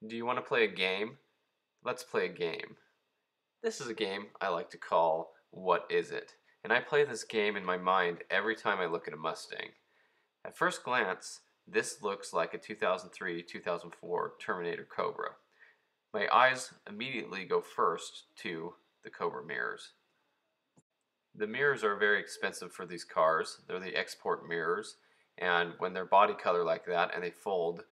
Do you want to play a game? Let's play a game. This is a game I like to call What Is It? And I play this game in my mind every time I look at a Mustang. At first glance, this looks like a 2003-2004 Terminator Cobra. My eyes immediately go first to the Cobra mirrors. The mirrors are very expensive for these cars. They're the export mirrors, and when they're body color like that and they fold,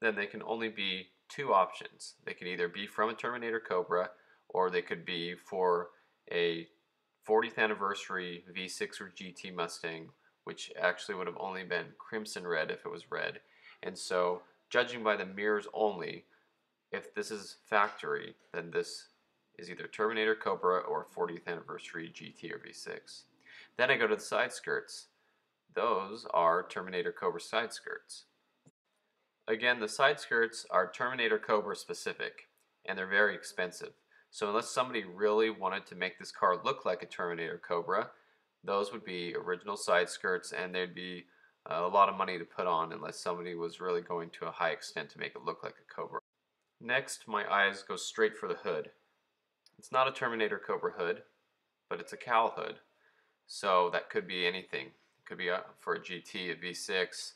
then they can only be two options. They could either be from a Terminator Cobra, or they could be for a 40th anniversary V6 or GT Mustang, which actually would have only been crimson red if it was red. And so, judging by the mirrors only, if this is factory, then this is either Terminator Cobra or 40th anniversary GT or V6. Then I go to the side skirts. Those are Terminator Cobra side skirts. Again, the side skirts are Terminator Cobra specific, and they're very expensive. So unless somebody really wanted to make this car look like a Terminator Cobra, those would be original side skirts, and they'd be a lot of money to put on unless somebody was really going to a high extent to make it look like a Cobra. Next, my eyes go straight for the hood. It's not a Terminator Cobra hood, but it's a cowl hood. So that could be anything. It could be for a GT, a V6,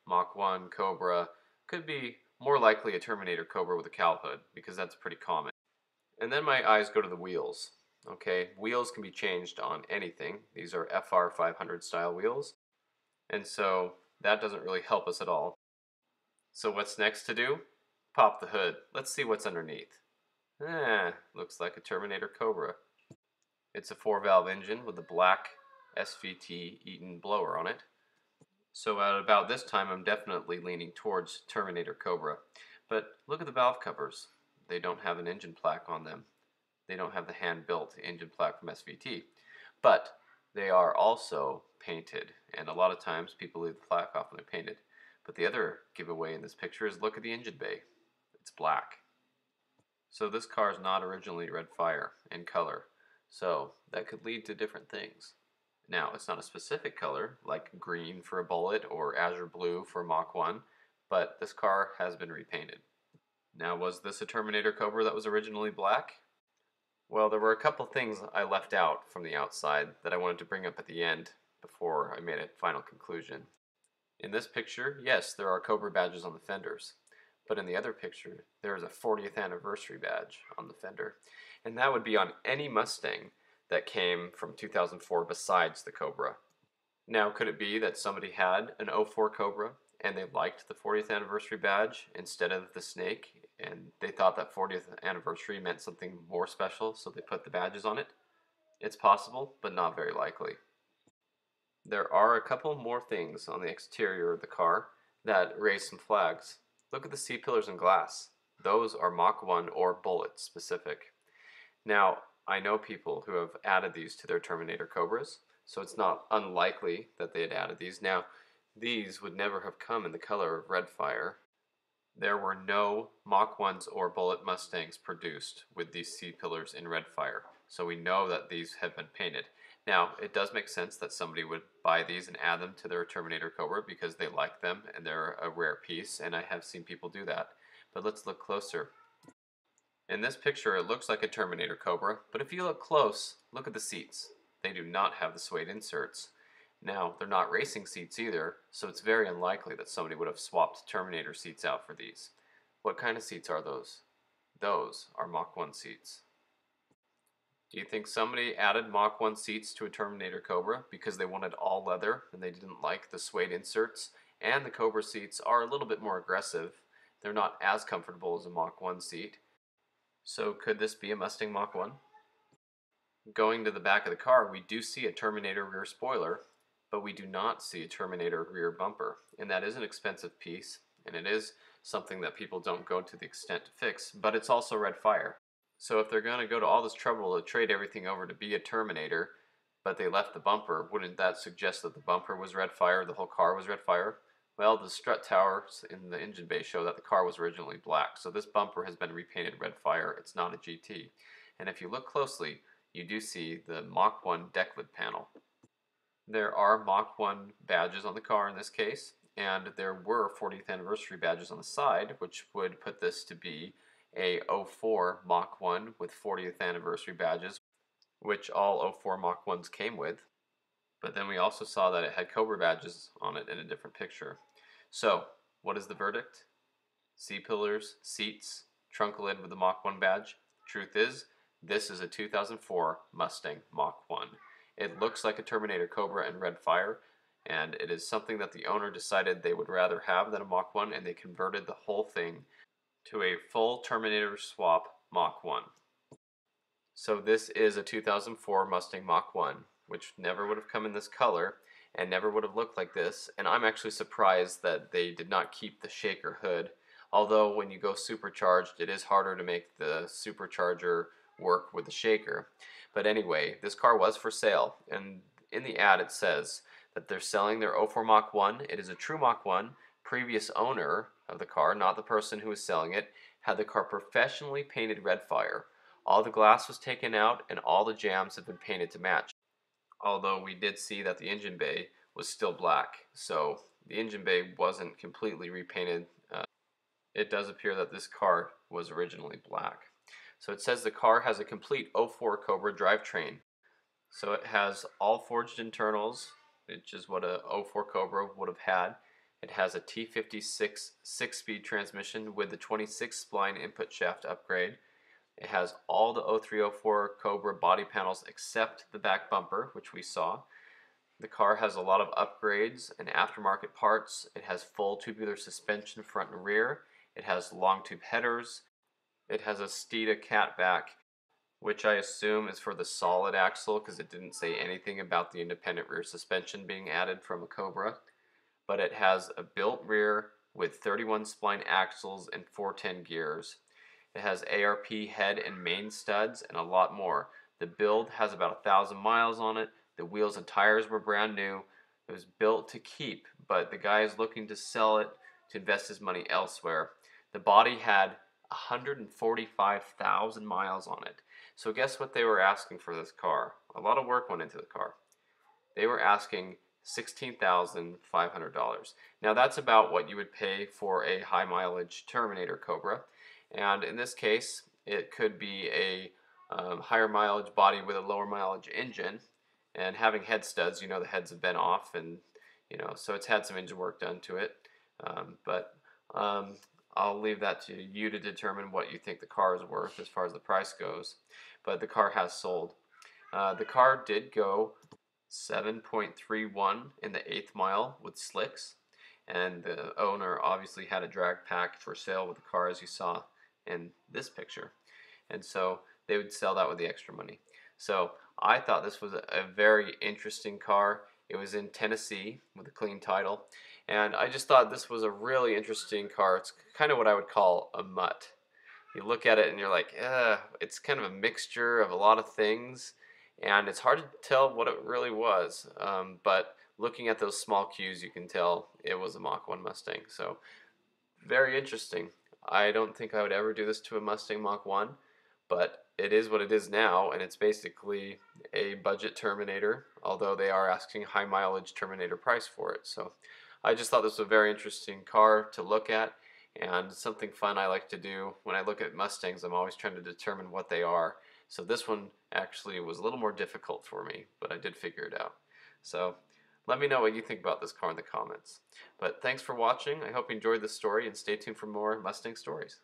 Mach 1, Cobra. Could be more likely a Terminator Cobra with a cowl hood, because that's pretty common. And then my eyes go to the wheels. Okay, wheels can be changed on anything. These are FR 500 style wheels, and so that doesn't really help us at all. So what's next to do? Pop the hood. Let's see what's underneath. Looks like a Terminator Cobra. It's a 4-valve engine with a black SVT Eaton blower on it. So at about this time, I'm definitely leaning towards Terminator Cobra. But look at the valve covers. They don't have an engine plaque on them. They don't have the hand-built engine plaque from SVT. But they are also painted, and a lot of times people leave the plaque off when they're painted. But the other giveaway in this picture is look at the engine bay. It's black. So this car is not originally red fire in color. So that could lead to different things. Now, it's not a specific color, like green for a Bullet or azure blue for a Mach 1, but this car has been repainted. Now, was this a Terminator Cobra that was originally black? Well, there were a couple things I left out from the outside that I wanted to bring up at the end before I made a final conclusion. In this picture, yes, there are Cobra badges on the fenders, but in the other picture, there is a 40th anniversary badge on the fender, and that would be on any Mustang that came from 2004 besides the Cobra. Now, could it be that somebody had an '04 Cobra and they liked the 40th anniversary badge instead of the snake, and they thought that 40th anniversary meant something more special, so they put the badges on it? It's possible, but not very likely. There are a couple more things on the exterior of the car that raise some flags. Look at the C-pillars and glass. Those are Mach 1 or Bullet specific. Now, I know people who have added these to their Terminator Cobras, so it's not unlikely that they had added these. Now, these would never have come in the color of red fire. There were no Mach 1s or Bullet Mustangs produced with these C-pillars in red fire, so we know that these have been painted. Now, it does make sense that somebody would buy these and add them to their Terminator Cobra because they like them and they're a rare piece, and I have seen people do that. But let's look closer. In this picture, it looks like a Terminator Cobra, but if you look close, look at the seats. They do not have the suede inserts. Now, they're not racing seats either, so it's very unlikely that somebody would have swapped Terminator seats out for these. What kind of seats are those? Those are Mach 1 seats. Do you think somebody added Mach 1 seats to a Terminator Cobra because they wanted all leather and they didn't like the suede inserts? And the Cobra seats are a little bit more aggressive. They're not as comfortable as a Mach 1 seat. So could this be a Mustang Mach 1? Going to the back of the car, we do see a Terminator rear spoiler, but we do not see a Terminator rear bumper. And that is an expensive piece, and it is something that people don't go to the extent to fix, but it's also red fire. So if they're going to go to all this trouble to trade everything over to be a Terminator, but they left the bumper, wouldn't that suggest that the bumper was red fire, the whole car was red fire? Well, the strut towers in the engine bay show that the car was originally black, so this bumper has been repainted red fire. It's not a GT. And if you look closely, you do see the Mach 1 deck lid panel. There are Mach 1 badges on the car in this case, and there were 40th anniversary badges on the side, which would put this to be a '04 Mach 1 with 40th anniversary badges, which all '04 Mach 1s came with. But then we also saw that it had Cobra badges on it in a different picture. So, what is the verdict? C-pillars, seats, trunk lid with the Mach 1 badge. Truth is, this is a 2004 Mustang Mach 1. It looks like a Terminator Cobra and red fire, and it is something that the owner decided they would rather have than a Mach 1, and they converted the whole thing to a full Terminator swap Mach 1. So this is a 2004 Mustang Mach 1, which never would have come in this color and never would have looked like this, and I'm actually surprised that they did not keep the shaker hood. Although when you go supercharged, it is harder to make the supercharger work with the shaker. But anyway, this car was for sale, and in the ad it says that they're selling their '04 Mach 1. It is a true Mach 1. Previous owner of the car, not the person who was selling it, had the car professionally painted red fire. All the glass was taken out and all the jambs have been painted to match. Although we did see that the engine bay was still black, so the engine bay wasn't completely repainted. It does appear that this car was originally black. So it says the car has a complete '04 Cobra drivetrain. So it has all forged internals, which is what a '04 Cobra would have had. It has a T56 6-speed transmission with the 26 spline input shaft upgrade. It has all the '03-'04 Cobra body panels except the back bumper, which we saw. The car has a lot of upgrades and aftermarket parts. It has full tubular suspension front and rear. It has long tube headers. It has a Steeda catback, which I assume is for the solid axle because it didn't say anything about the independent rear suspension being added from a Cobra. But it has a built rear with 31 spline axles and 410 gears. It has ARP head and main studs and a lot more. The build has about 1,000 miles on it. The wheels and tires were brand new. It was built to keep, but the guy is looking to sell it to invest his money elsewhere. The body had 145,000 miles on it. So guess what they were asking for this car? A lot of work went into the car. They were asking $16,500. Now that's about what you would pay for a high mileage Terminator Cobra. And in this case, it could be a higher mileage body with a lower mileage engine. And having head studs, you know the heads have been off, and so it's had some engine work done to it. But I'll leave that to you to determine what you think the car is worth as far as the price goes. But the car has sold. The car did go 7.31 in the 8th mile with slicks, and the owner obviously had a drag pack for sale with the car, as you saw in this picture, and so they would sell that with the extra money. So I thought this was a very interesting car. It was in Tennessee with a clean title, and I just thought this was a really interesting car. It's kind of what I would call a mutt. You look at it and you're like, it's kind of a mixture of a lot of things, and it's hard to tell what it really was. But looking at those small cues, you can tell it was a Mach 1 Mustang. So very interesting. I don't think I would ever do this to a Mustang Mach 1, but it is what it is now, and it's basically a budget Terminator, although they are asking high mileage Terminator price for it. So I just thought this was a very interesting car to look at, and something fun I like to do. When I look at Mustangs, I'm always trying to determine what they are. So this one actually was a little more difficult for me, but I did figure it out. So let me know what you think about this car in the comments. But thanks for watching. I hope you enjoyed this story, and stay tuned for more Mustang stories.